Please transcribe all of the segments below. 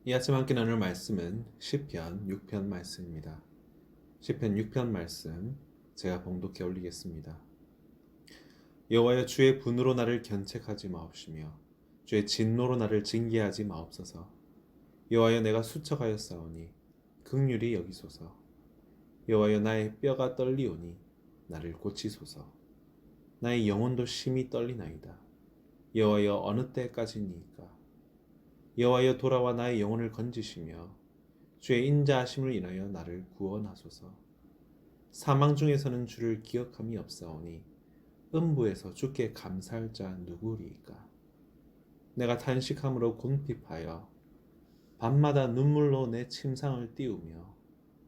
이 아침 함께 나눌 말씀은 시편 6편 말씀입니다. 시편 6편 말씀 제가 봉독해 올리겠습니다. 여호와여, 주의 분으로 나를 견책하지 마옵시며 주의 진노로 나를 징계하지 마옵소서. 여호와여, 내가 수척하였사오니 긍휼히 여기소서. 여호와여, 나의 뼈가 떨리오니 나를 고치소서. 나의 영혼도 심히 떨리나이다. 여호와여, 어느 때까지니까? 여호와여, 돌아와 나의 영혼을 건지시며 주의 인자하심을 인하여 나를 구원하소서. 사망 중에서는 주를 기억함이 없사오니 음부에서 주께 감사할 자 누구리이까? 내가 탄식함으로 궁핍하여 밤마다 눈물로 내 침상을 띄우며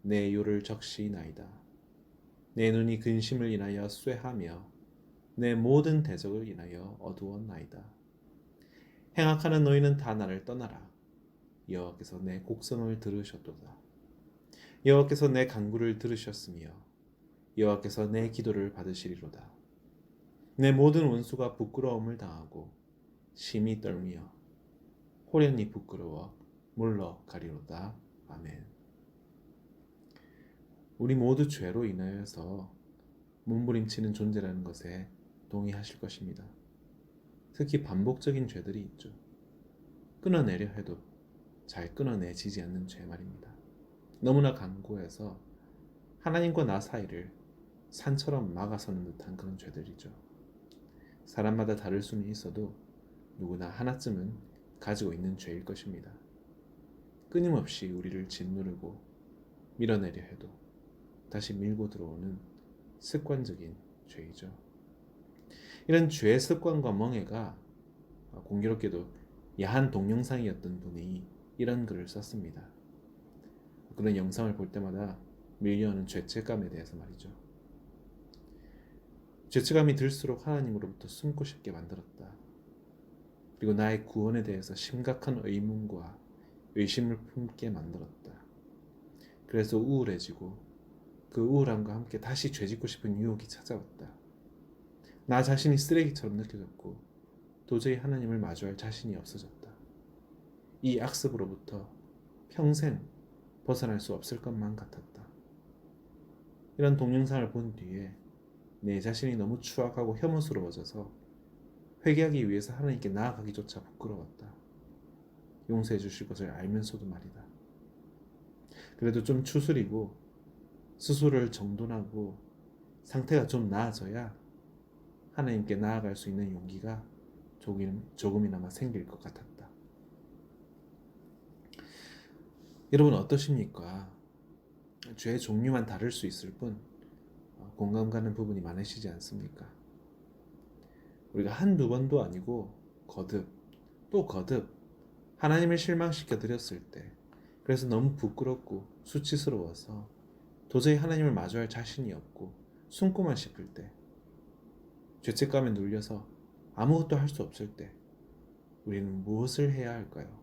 내 요를 적시나이다. 내 눈이 근심을 인하여 쇠하며 내 모든 대적을 인하여 어두웠나이다. 행악하는 너희는 다 나를 떠나라. 여호와께서 내 곡성을 들으셨도다. 여호와께서 내 간구를 들으셨으며 여호와께서 내 기도를 받으시리로다. 내 모든 원수가 부끄러움을 당하고 심히 떨며 호련히 부끄러워 물러가리로다. 아멘. 우리 모두 죄로 인하여서 몸부림치는 존재라는 것에 동의하실 것입니다. 특히 반복적인 죄들이 있죠. 끊어내려 해도 잘 끊어내지지 않는 죄 말입니다. 너무나 강고해서 하나님과 나 사이를 산처럼 막아서는 듯한 그런 죄들이죠. 사람마다 다를 수는 있어도 누구나 하나쯤은 가지고 있는 죄일 것입니다. 끊임없이 우리를 짓누르고 밀어내려 해도 다시 밀고 들어오는 습관적인 죄이죠. 이런 죄 습관과 멍해가 공교롭게도 야한 동영상이었던 분이 이런 글을 썼습니다. 그런 영상을 볼 때마다 밀려오는 죄책감에 대해서 말이죠. 죄책감이 들수록 하나님으로부터 숨고 싶게 만들었다. 그리고 나의 구원에 대해서 심각한 의문과 의심을 품게 만들었다. 그래서 우울해지고 그 우울함과 함께 다시 죄짓고 싶은 유혹이 찾아왔다. 나 자신이 쓰레기처럼 느껴졌고 도저히 하나님을 마주할 자신이 없어졌다. 이 악습으로부터 평생 벗어날 수 없을 것만 같았다. 이런 동영상을 본 뒤에 내 자신이 너무 추악하고 혐오스러워져서 회개하기 위해서 하나님께 나아가기조차 부끄러웠다. 용서해 주실 것을 알면서도 말이다. 그래도 좀 추스리고 스스로를 정돈하고 상태가 좀 나아져야 하나님께 나아갈 수 있는 용기가 조금이나마 생길 것 같았다. 여러분 어떠십니까? 죄의 종류만 다를 수 있을 뿐 공감 가는 부분이 많으시지 않습니까? 우리가 한두 번도 아니고 거듭 또 거듭 하나님을 실망시켜 드렸을 때, 그래서 너무 부끄럽고 수치스러워서 도저히 하나님을 마주할 자신이 없고 숨고만 싶을 때, 죄책감에 눌려서 아무것도 할 수 없을 때 우리는 무엇을 해야 할까요?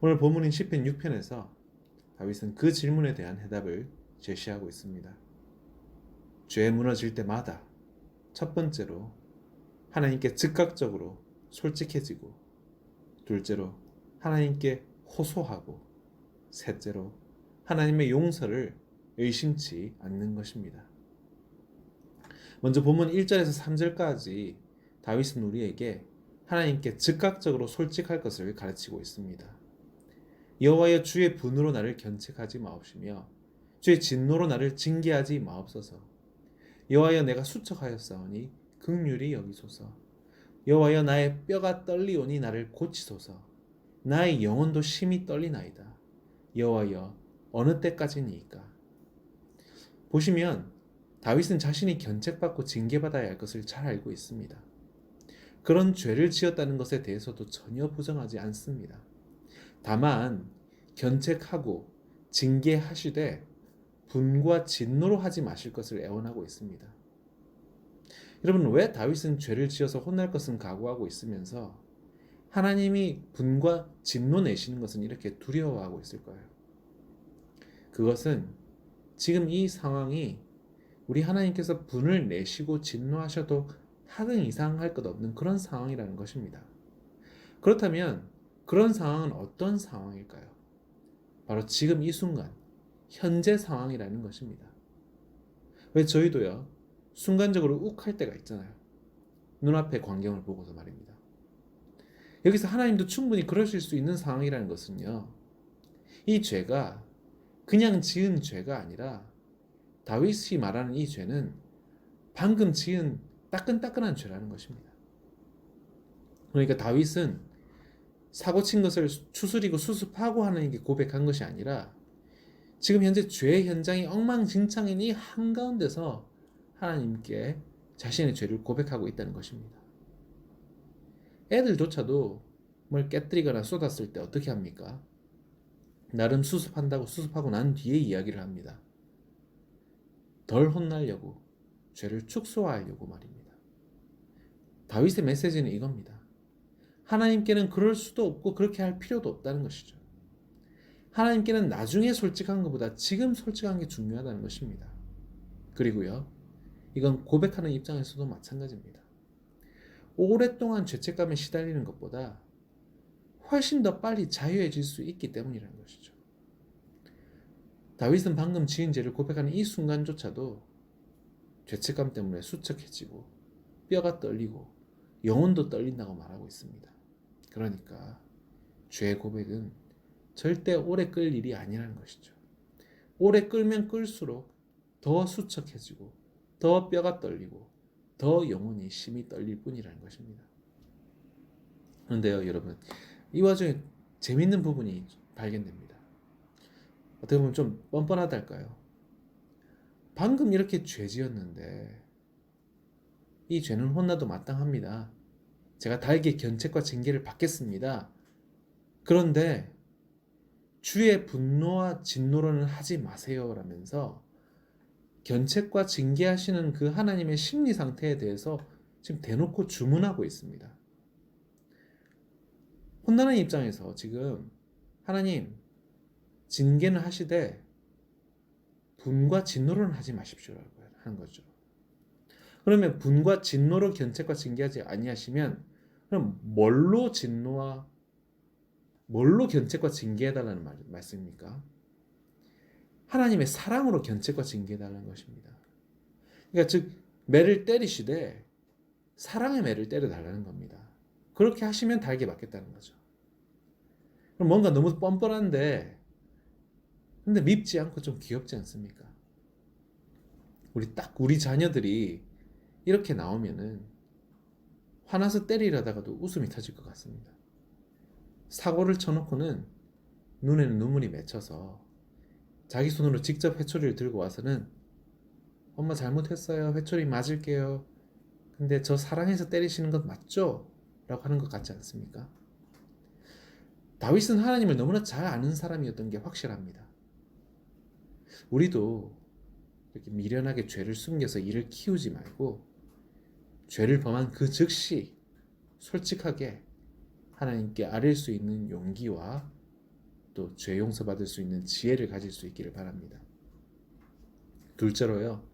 오늘 본문인 시편 6편에서 다윗은 그 질문에 대한 해답을 제시하고 있습니다. 죄에 무너질 때마다 첫 번째로 하나님께 즉각적으로 솔직해지고, 둘째로 하나님께 호소하고, 셋째로 하나님의 용서를 의심치 않는 것입니다. 먼저 본문 1절에서 3절까지 다윗은 우리에게 하나님께 즉각적으로 솔직할 것을 가르치고 있습니다. 여호와여, 주의 분으로 나를 견책하지 마옵시며 주의 진노로 나를 징계하지 마옵소서. 여호와여, 내가 수척하였사오니 긍휼히 여기소서. 여호와여, 나의 뼈가 떨리오니 나를 고치소서. 나의 영혼도 심히 떨리나이다. 여호와여, 어느 때까지니까? 보시면 다윗은 자신이 견책받고 징계받아야 할 것을 잘 알고 있습니다. 그런 죄를 지었다는 것에 대해서도 전혀 부정하지 않습니다. 다만 견책하고 징계하시되 분과 진노로 하지 마실 것을 애원하고 있습니다. 여러분, 왜 다윗은 죄를 지어서 혼날 것은 각오하고 있으면서 하나님이 분과 진노 내시는 것은 이렇게 두려워하고 있을까요? 그것은 지금 이 상황이 우리 하나님께서 분을 내시고 진노하셔도 하등 이상할 것 없는 그런 상황이라는 것입니다. 그렇다면 그런 상황은 어떤 상황일까요? 바로 지금 이 순간, 현재 상황이라는 것입니다. 왜 저희도요, 순간적으로 욱할 때가 있잖아요. 눈앞의 광경을 보고서 말입니다. 여기서 하나님도 충분히 그러실 수 있는 상황이라는 것은요, 이 죄가 그냥 지은 죄가 아니라 다윗이 말하는 이 죄는 방금 지은 따끈따끈한 죄라는 것입니다. 그러니까 다윗은 사고 친 것을 추스리고 수습하고 하나님께 고백한 것이 아니라 지금 현재 죄의 현장이 엉망진창인 이 한가운데서 하나님께 자신의 죄를 고백하고 있다는 것입니다. 애들조차도 뭘 깨뜨리거나 쏟았을 때 어떻게 합니까? 나름 수습한다고 수습하고 난 뒤에 이야기를 합니다. 덜 혼나려고, 죄를 축소하려고 말입니다. 다윗의 메시지는 이겁니다. 하나님께는 그럴 수도 없고 그렇게 할 필요도 없다는 것이죠. 하나님께는 나중에 솔직한 것보다 지금 솔직한 게 중요하다는 것입니다. 그리고요, 이건 고백하는 입장에서도 마찬가지입니다. 오랫동안 죄책감에 시달리는 것보다 훨씬 더 빨리 자유해질 수 있기 때문이라는 것이죠. 다윗은 방금 지은 죄를 고백하는 이 순간조차도 죄책감 때문에 수척해지고 뼈가 떨리고 영혼도 떨린다고 말하고 있습니다. 그러니까 죄 고백은 절대 오래 끌 일이 아니라는 것이죠. 오래 끌면 끌수록 더 수척해지고 더 뼈가 떨리고 더 영혼이 심히 떨릴 뿐이라는 것입니다. 그런데요, 여러분, 이 와중에 재밌는 부분이 발견됩니다. 어떻게 보면 좀 뻔뻔하달까요? 방금 이렇게 죄 지었는데 이 죄는 혼나도 마땅합니다. 제가 달게 견책과 징계를 받겠습니다. 그런데 주의 분노와 진노로는 하지 마세요 라면서 견책과 징계하시는 그 하나님의 심리 상태에 대해서 지금 대놓고 주문하고 있습니다. 혼나는 입장에서 지금 하나님 징계는 하시되 분과 진노로는 하지 마십시오라고 하는 거죠. 그러면 분과 진노로 견책과 징계하지 아니하시면 그럼 뭘로 견책과 징계해달라는 말씀입니까? 하나님의 사랑으로 견책과 징계해달라는 것입니다. 그러니까 즉 매를 때리시되 사랑의 매를 때려달라는 겁니다. 그렇게 하시면 달게 맞겠다는 거죠. 그럼 뭔가 너무 뻔뻔한데 근데 밉지 않고 좀 귀엽지 않습니까? 우리 자녀들이 이렇게 나오면은 화나서 때리려다가도 웃음이 터질 것 같습니다. 사고를 쳐놓고는 눈에는 눈물이 맺혀서 자기 손으로 직접 회초리를 들고 와서는 엄마 잘못했어요. 회초리 맞을게요. 근데 저 사랑해서 때리시는 것 맞죠? 라고 하는 것 같지 않습니까? 다윗은 하나님을 너무나 잘 아는 사람이었던 게 확실합니다. 우리도 이렇게 미련하게 죄를 숨겨서 일을 키우지 말고 죄를 범한 그 즉시 솔직하게 하나님께 아뢰 수 있는 용기와 또 죄 용서받을 수 있는 지혜를 가질 수 있기를 바랍니다. 둘째로요,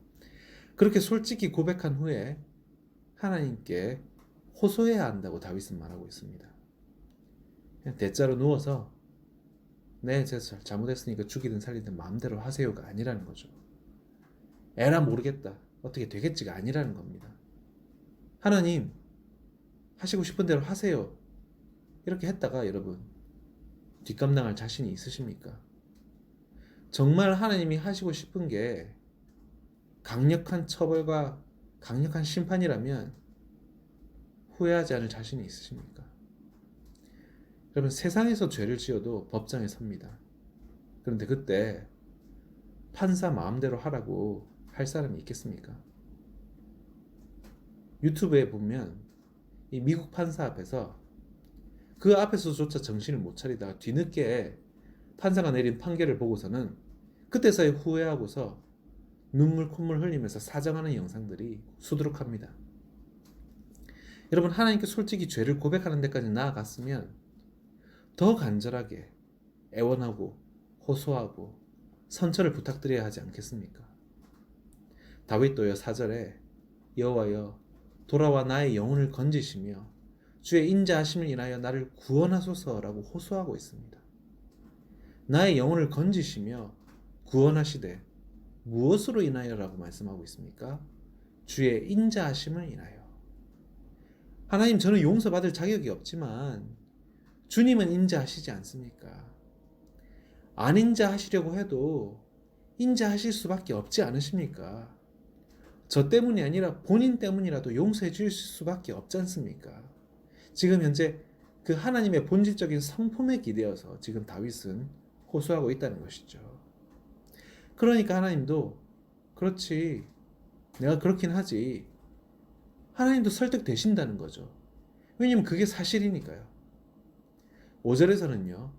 그렇게 솔직히 고백한 후에 하나님께 호소해야 한다고 다윗은 말하고 있습니다. 그냥 대자로 누워서 네, 제가 잘못했으니까 죽이든 살리든 마음대로 하세요가 아니라는 거죠. 에라 모르겠다, 어떻게 되겠지가 아니라는 겁니다. 하나님 하시고 싶은 대로 하세요. 이렇게 했다가 여러분 뒷감당할 자신이 있으십니까? 정말 하나님이 하시고 싶은 게 강력한 처벌과 강력한 심판이라면 후회하지 않을 자신이 있으십니까? 여러분 세상에서 죄를 지어도 법정에 섭니다. 그런데 그때 판사 마음대로 하라고 할 사람이 있겠습니까? 유튜브에 보면 이 미국 판사 앞에서 그 앞에서조차 정신을 못 차리다가 뒤늦게 판사가 내린 판결을 보고서는 그때서야 후회하고서 눈물 콧물 흘리면서 사정하는 영상들이 수두룩합니다. 여러분 하나님께 솔직히 죄를 고백하는 데까지 나아갔으면 더 간절하게 애원하고 호소하고 선처를 부탁드려야 하지 않겠습니까? 다윗도요 4절에 여호와여 돌아와 나의 영혼을 건지시며 주의 인자하심을 인하여 나를 구원하소서라고 호소하고 있습니다. 나의 영혼을 건지시며 구원하시되 무엇으로 인하여라고 말씀하고 있습니까? 주의 인자하심을 인하여. 하나님, 저는 용서받을 자격이 없지만 주님은 인자하시지 않습니까? 안 인자하시려고 해도 인자하실 수밖에 없지 않으십니까? 저 때문이 아니라 본인 때문이라도 용서해 주실 수밖에 없지 않습니까? 지금 현재 그 하나님의 본질적인 성품에 기대어서 지금 다윗은 호소하고 있다는 것이죠. 그러니까 하나님도 그렇지, 내가 그렇긴 하지, 하나님도 설득되신다는 거죠. 왜냐면 그게 사실이니까요. 5절에서는요,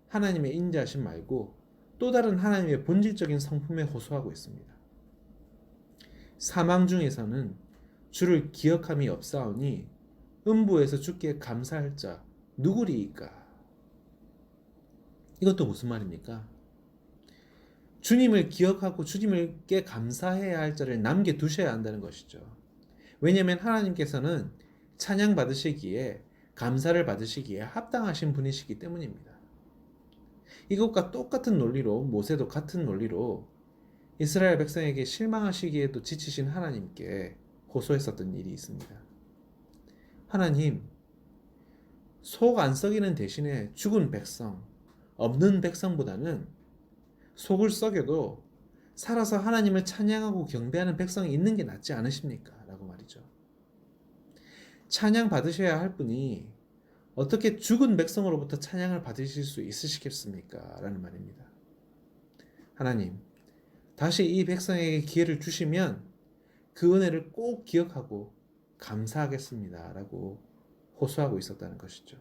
하나님의 인자하심 말고 또 다른 하나님의 본질적인 성품에 호소하고 있습니다. 사망 중에서는 주를 기억함이 없사오니 음부에서 주께 감사할 자 누구리이까? 이것도 무슨 말입니까? 주님을 기억하고 주님께 감사해야 할 자를 남겨두셔야 한다는 것이죠. 왜냐하면 하나님께서는 찬양 받으시기에, 감사를 받으시기에 합당하신 분이시기 때문입니다. 이것과 똑같은 논리로 모세도 같은 논리로 이스라엘 백성에게 실망하시기에도 지치신 하나님께 호소했었던 일이 있습니다. 하나님, 속 안 썩이는 대신에 죽은 백성, 없는 백성보다는 속을 썩여도 살아서 하나님을 찬양하고 경배하는 백성이 있는 게 낫지 않으십니까? 라고 말이죠. 찬양 받으셔야 할 분이 어떻게 죽은 백성으로부터 찬양을 받으실 수 있으시겠습니까? 라는 말입니다. 하나님, 다시 이 백성에게 기회를 주시면 그 은혜를 꼭 기억하고 감사하겠습니다. 라고 호소하고 있었다는 것이죠.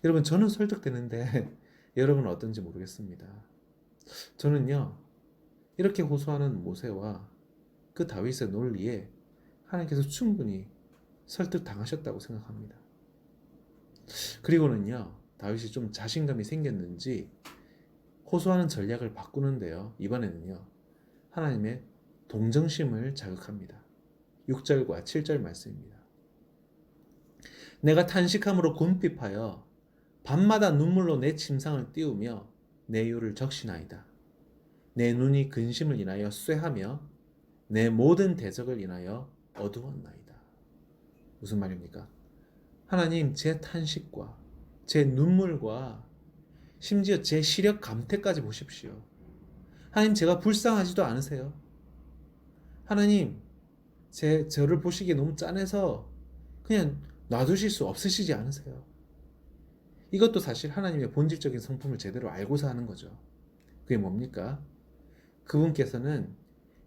여러분, 저는 설득되는데 여러분은 어떤지 모르겠습니다. 저는요, 이렇게 호소하는 모세와 그 다윗의 논리에 하나님께서 충분히 설득당하셨다고 생각합니다. 그리고는요, 다윗이 좀 자신감이 생겼는지 호소하는 전략을 바꾸는데요, 이번에는요, 하나님의 동정심을 자극합니다. 6절과 7절 말씀입니다. 내가 탄식함으로 곤핍하여 밤마다 눈물로 내 침상을 띄우며 내 이유를 적시나이다. 내 눈이 근심을 인하여 쇠하며 내 모든 대적을 인하여 어두웠나이다. 무슨 말입니까? 하나님, 제 탄식과 제 눈물과 심지어 제 시력 감퇴까지 보십시오. 하나님, 제가 불쌍하지도 않으세요? 하나님, 저를 보시기에 너무 짠해서 그냥 놔두실 수 없으시지 않으세요? 이것도 사실 하나님의 본질적인 성품을 제대로 알고서 하는 거죠. 그게 뭡니까? 그분께서는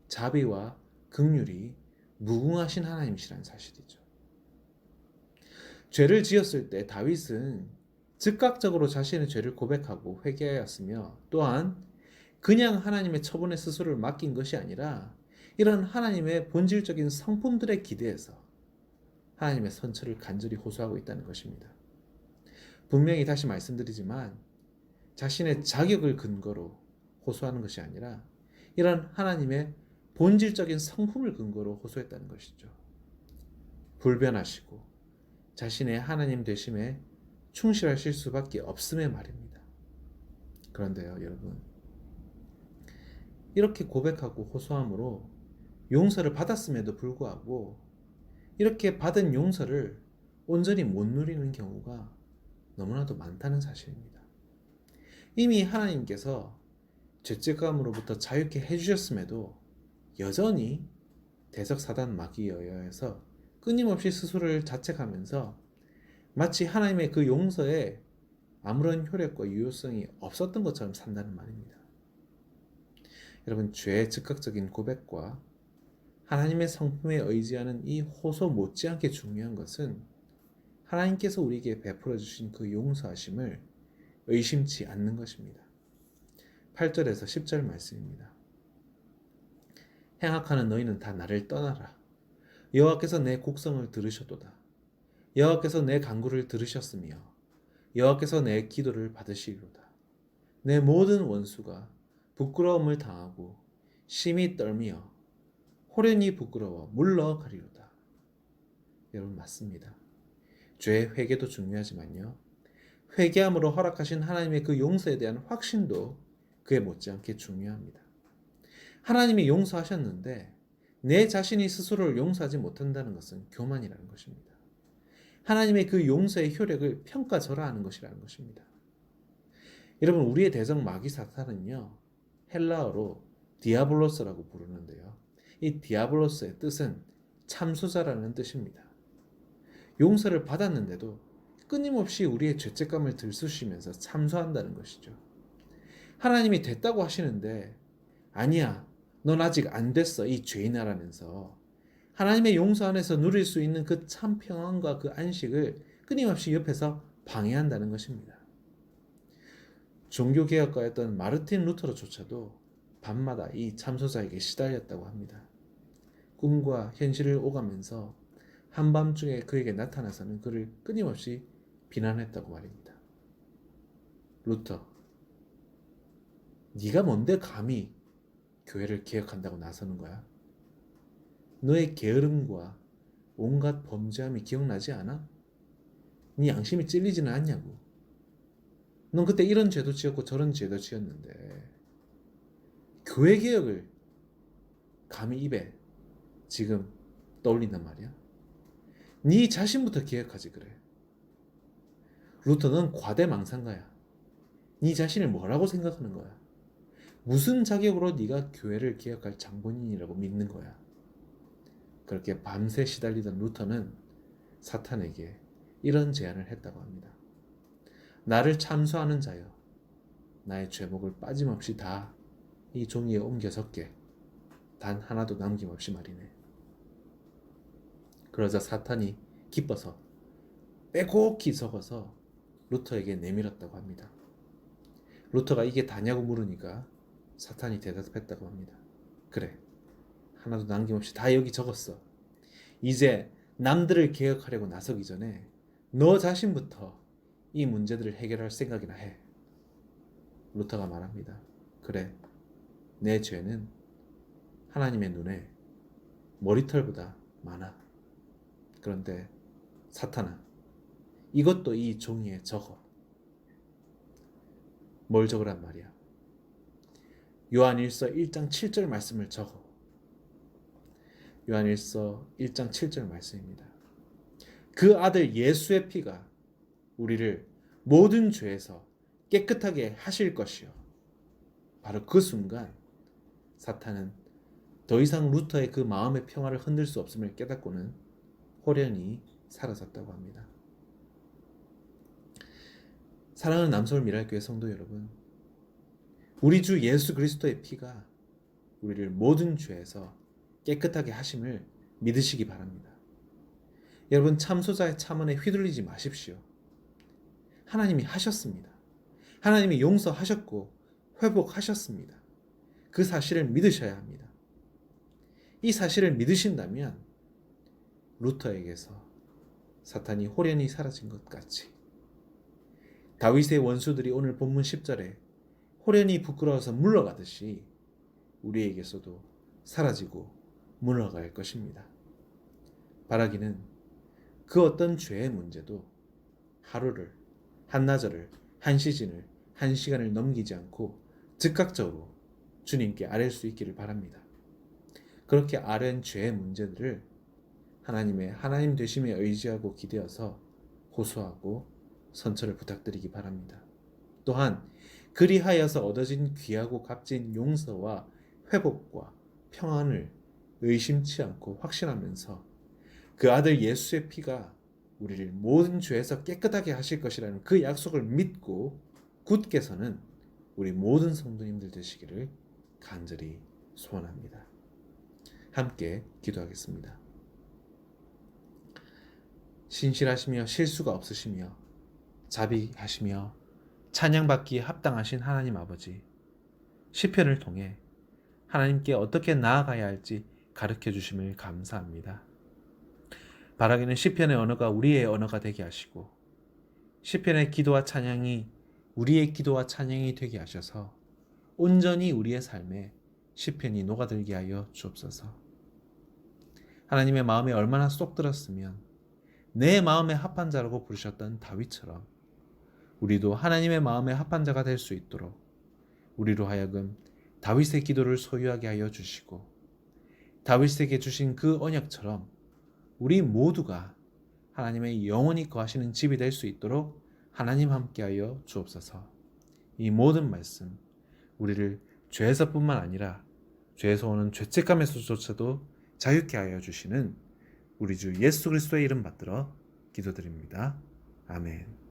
자비와 긍휼이 무궁하신 하나님이시라는 사실이죠. 죄를 지었을 때 다윗은 즉각적으로 자신의 죄를 고백하고 회개하였으며, 또한 그냥 하나님의 처분에 스스로를 맡긴 것이 아니라 이런 하나님의 본질적인 성품들에 기대해서 하나님의 선처를 간절히 호소하고 있다는 것입니다. 분명히 다시 말씀드리지만 자신의 자격을 근거로 호소하는 것이 아니라 이런 하나님의 본질적인 성품을 근거로 호소했다는 것이죠. 불변하시고 자신의 하나님 되심에 충실하실 수밖에 없음의 말입니다. 그런데요, 여러분, 이렇게 고백하고 호소함으로 용서를 받았음에도 불구하고 이렇게 받은 용서를 온전히 못 누리는 경우가 너무나도 많다는 사실입니다. 이미 하나님께서 죄책감으로부터 자유케 해주셨음에도 여전히 대적 사단 마귀에 의해서 끊임없이 스스로를 자책하면서 마치 하나님의 그 용서에 아무런 효력과 유효성이 없었던 것처럼 산다는 말입니다. 여러분, 죄의 즉각적인 고백과 하나님의 성품에 의지하는 이 호소 못지않게 중요한 것은 하나님께서 우리에게 베풀어 주신 그 용서하심을 의심치 않는 것입니다. 8절에서 10절 말씀입니다. 행악하는 너희는 다 나를 떠나라. 여호와께서 내 곡성을 들으셨도다. 여호와께서 내 간구를 들으셨으며 여호와께서 내 기도를 받으시리로다. 내 모든 원수가 부끄러움을 당하고 심히 떨며 호련히 부끄러워 물러가리로다. 여러분, 맞습니다. 죄의 회개도 중요하지만요. 회개함으로 허락하신 하나님의 그 용서에 대한 확신도 그에 못지않게 중요합니다. 하나님이 용서하셨는데 내 자신이 스스로를 용서하지 못한다는 것은 교만이라는 것입니다. 하나님의 그 용서의 효력을 평가절하하는 것이라는 것입니다. 여러분, 우리의 대적 마귀 사탄은요, 헬라어로 디아블로스라고 부르는데요. 이 디아블로스의 뜻은 참수자라는 뜻입니다. 용서를 받았는데도 끊임없이 우리의 죄책감을 들쑤시면서 참수한다는 것이죠. 하나님이 됐다고 하시는데 아니야, 넌 아직 안 됐어, 이 죄인아라면서 하나님의 용서 안에서 누릴 수 있는 그 참 평안과 그 안식을 끊임없이 옆에서 방해한다는 것입니다. 종교개혁가였던 마르틴 루터로조차도 밤마다 이 참소자에게 시달렸다고 합니다. 꿈과 현실을 오가면서 한밤중에 그에게 나타나서는 그를 끊임없이 비난했다고 말입니다. 루터, 네가 뭔데 감히 교회를 개혁한다고 나서는 거야? 너의 게으름과 온갖 범죄함이 기억나지 않아? 네 양심이 찔리지는 않냐고. 넌 그때 이런 죄도 지었고 저런 죄도 지었는데 교회 개혁을 감히 입에 지금 떠올린단 말이야? 네 자신부터 개혁하지 그래. 루터는 과대망상가야. 네 자신을 뭐라고 생각하는 거야? 무슨 자격으로 네가 교회를 개혁할 장본인이라고 믿는 거야? 그렇게 밤새 시달리던 루터는 사탄에게 이런 제안을 했다고 합니다. 나를 참수하는 자여, 나의 죄목을 빠짐없이 다 이 종이에 옮겨 적게. 단 하나도 남김없이 말이네. 그러자 사탄이 기뻐서 빼곡히 적어서 루터에게 내밀었다고 합니다. 루터가 이게 다냐고 물으니까 사탄이 대답했다고 합니다. 그래, 하나도 남김없이 다 여기 적었어. 이제 남들을 개혁하려고 나서기 전에 너 자신부터 이 문제들을 해결할 생각이나 해. 루터가 말합니다. 그래, 내 죄는 하나님의 눈에 머리털보다 많아. 그런데 사탄아, 이것도 이 종이에 적어. 뭘 적으란 말이야? 요한일서 1장 7절 말씀을 적어. 요한일서 1장 7절 말씀입니다. 그 아들 예수의 피가 우리를 모든 죄에서 깨끗하게 하실 것이요. 바로 그 순간 사탄은 더 이상 루터의 그 마음의 평화를 흔들 수 없음을 깨닫고는 호련히 사라졌다고 합니다. 사랑하는 남서울 미랄교회 성도 여러분, 우리 주 예수 그리스도의 피가 우리를 모든 죄에서 깨끗하게 하심을 믿으시기 바랍니다. 여러분, 참소자의 참언에 휘둘리지 마십시오. 하나님이 하셨습니다. 하나님이 용서하셨고 회복하셨습니다. 그 사실을 믿으셔야 합니다. 이 사실을 믿으신다면 루터에게서 사탄이 호련히 사라진 것 같이 다윗의 원수들이 오늘 본문 10절에 호련히 부끄러워서 물러가듯이 우리에게서도 사라지고 물러갈 것입니다. 바라기는 그 어떤 죄의 문제도 하루를, 한나절을, 한 시즌을, 한 시간을 넘기지 않고 즉각적으로 주님께 아뢰 수 있기를 바랍니다. 그렇게 아뢰은 죄의 문제들을 하나님의 하나님 되심에 의지하고 기대어서 호소하고 선처를 부탁드리기 바랍니다. 또한 그리하여서 얻어진 귀하고 값진 용서와 회복과 평안을 의심치 않고 확신하면서 그 아들 예수의 피가 우리를 모든 죄에서 깨끗하게 하실 것이라는 그 약속을 믿고 굳게 서는 우리 모든 성도님들 되시기를 간절히 소원합니다. 함께 기도하겠습니다. 신실하시며 실수가 없으시며 자비하시며 찬양받기에 합당하신 하나님 아버지, 시편을 통해 하나님께 어떻게 나아가야 할지 가르쳐 주심을 감사합니다. 바라기는 시편의 언어가 우리의 언어가 되게 하시고 시편의 기도와 찬양이 우리의 기도와 찬양이 되게 하셔서 온전히 우리의 삶에 시편이 녹아들게 하여 주옵소서. 하나님의 마음에 얼마나 쏙 들었으면 내 마음에 합한 자라고 부르셨던 다윗처럼 우리도 하나님의 마음에 합한 자가 될 수 있도록 우리로 하여금 다윗의 기도를 소유하게 하여 주시고 다윗에게 주신 그 언약처럼 우리 모두가 하나님의 영원히 거하시는 집이 될 수 있도록 하나님 함께하여 주옵소서. 이 모든 말씀 우리를 죄에서뿐만 아니라 죄에서 오는 죄책감에서조차도 자유케 하여 주시는 우리 주 예수 그리스도의 이름 받들어 기도드립니다. 아멘.